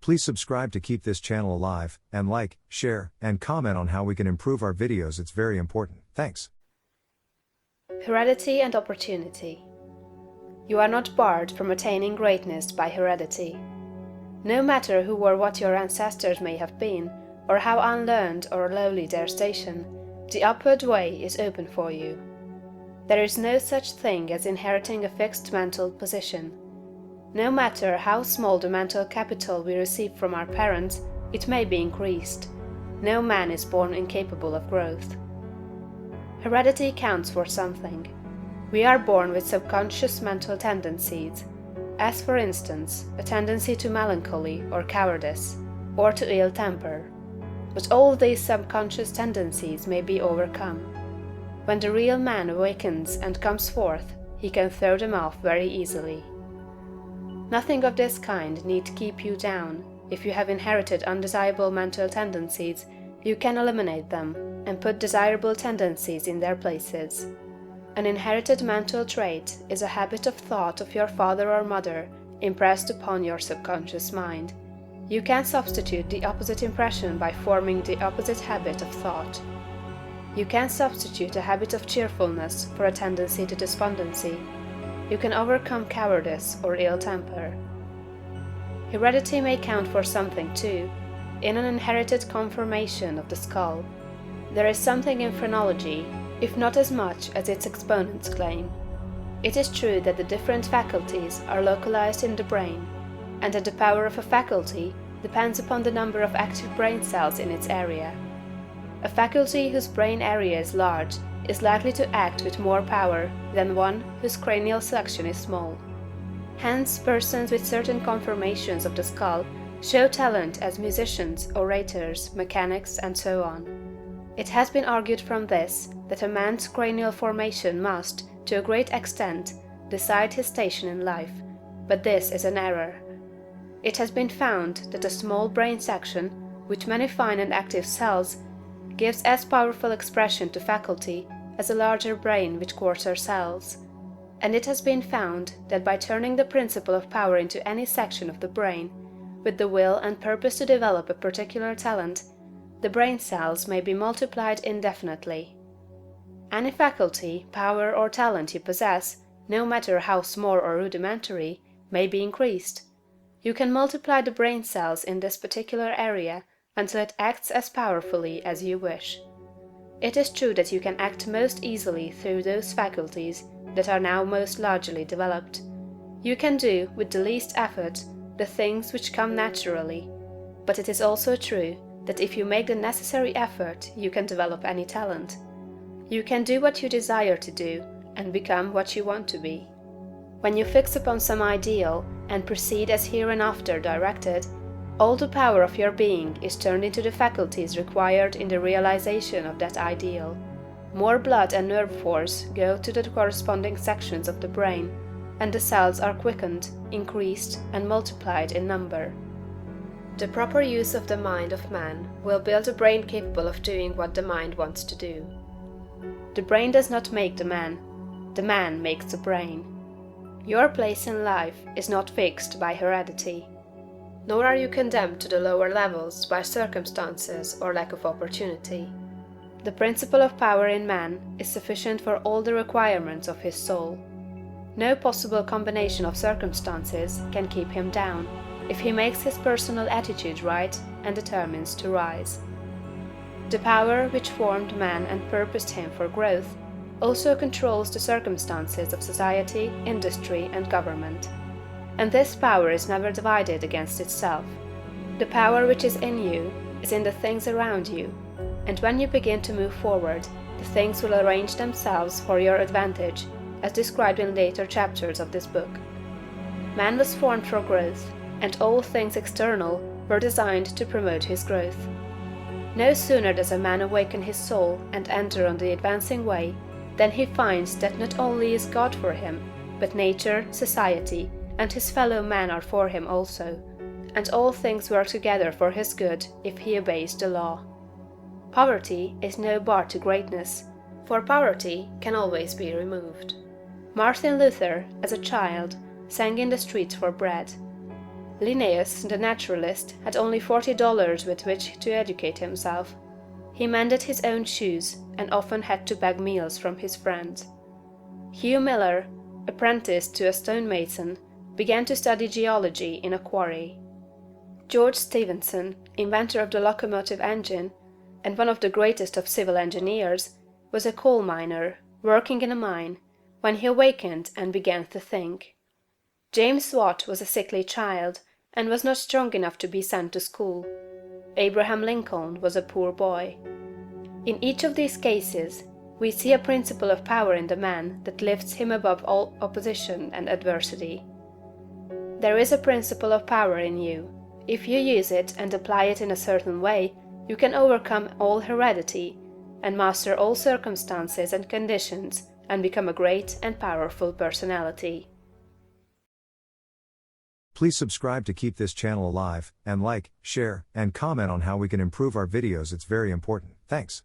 Please subscribe to keep this channel alive, and like, share, and comment on how we can improve our videos. It's very important. Thanks. Heredity and opportunity. You are not barred from attaining greatness by heredity. No matter who or what your ancestors may have been, or how unlearned or lowly their station, the upward way is open for you. There is no such thing as inheriting a fixed mental position. No matter how small the mental capital we receive from our parents, it may be increased. No man is born incapable of growth. Heredity counts for something. We are born with subconscious mental tendencies, as for instance, a tendency to melancholy or cowardice, or to ill temper. But all these subconscious tendencies may be overcome. When the real man awakens and comes forth, he can throw them off very easily. Nothing of this kind need keep you down. If you have inherited undesirable mental tendencies, you can eliminate them and put desirable tendencies in their places. An inherited mental trait is a habit of thought of your father or mother impressed upon your subconscious mind. You can substitute the opposite impression by forming the opposite habit of thought. You can substitute a habit of cheerfulness for a tendency to despondency. You can overcome cowardice or ill temper. Heredity may count for something too, in an inherited conformation of the skull. There is something in phrenology, if not as much as its exponents claim. It is true that the different faculties are localized in the brain, and that the power of a faculty depends upon the number of active brain cells in its area. A faculty whose brain area is large is likely to act with more power than one whose cranial section is small. Hence, persons with certain conformations of the skull show talent as musicians, orators, mechanics, and so on. It has been argued from this that a man's cranial formation must, to a great extent, decide his station in life, but this is an error. It has been found that a small brain section, with many fine and active cells, gives as powerful expression to faculty as a larger brain with coarser cells. And it has been found that by turning the principle of power into any section of the brain, with the will and purpose to develop a particular talent, the brain cells may be multiplied indefinitely. Any faculty, power, or talent you possess, no matter how small or rudimentary, may be increased. You can multiply the brain cells in this particular area until it acts as powerfully as you wish. It is true that you can act most easily through those faculties that are now most largely developed. You can do, with the least effort, the things which come naturally, but it is also true that if you make the necessary effort, you can develop any talent. You can do what you desire to do, and become what you want to be. When you fix upon some ideal, and proceed as hereinafter directed, all the power of your being is turned into the faculties required in the realization of that ideal. More blood and nerve force go to the corresponding sections of the brain, and the cells are quickened, increased, and multiplied in number. The proper use of the mind of man will build a brain capable of doing what the mind wants to do. The brain does not make the man makes the brain. Your place in life is not fixed by heredity, nor are you condemned to the lower levels by circumstances or lack of opportunity. The principle of power in man is sufficient for all the requirements of his soul. No possible combination of circumstances can keep him down, if he makes his personal attitude right and determines to rise. The power which formed man and purposed him for growth also controls the circumstances of society, industry, and government. And this power is never divided against itself. The power which is in you is in the things around you, and when you begin to move forward, the things will arrange themselves for your advantage, as described in later chapters of this book. Man was formed for growth, and all things external were designed to promote his growth. No sooner does a man awaken his soul and enter on the advancing way, than he finds that not only is God for him, but nature, society, and his fellow men are for him also, and all things work together for his good if he obeys the law. Poverty is no bar to greatness, for poverty can always be removed. Martin Luther, as a child, sang in the streets for bread. Linnaeus, the naturalist, had only $40 with which to educate himself. He mended his own shoes, and often had to beg meals from his friends. Hugh Miller, apprenticed to a stonemason, began to study geology in a quarry. George Stephenson, inventor of the locomotive engine, and one of the greatest of civil engineers, was a coal miner, working in a mine, when he awakened and began to think. James Watt was a sickly child, and was not strong enough to be sent to school. Abraham Lincoln was a poor boy. In each of these cases, we see a principle of power in the man that lifts him above all opposition and adversity. There is a principle of power in you. If you use it and apply it in a certain way, you can overcome all heredity, and master all circumstances and conditions, and become a great and powerful personality. Please subscribe to keep this channel alive, and like, share, and comment on how we can improve our videos. It's very important. Thanks.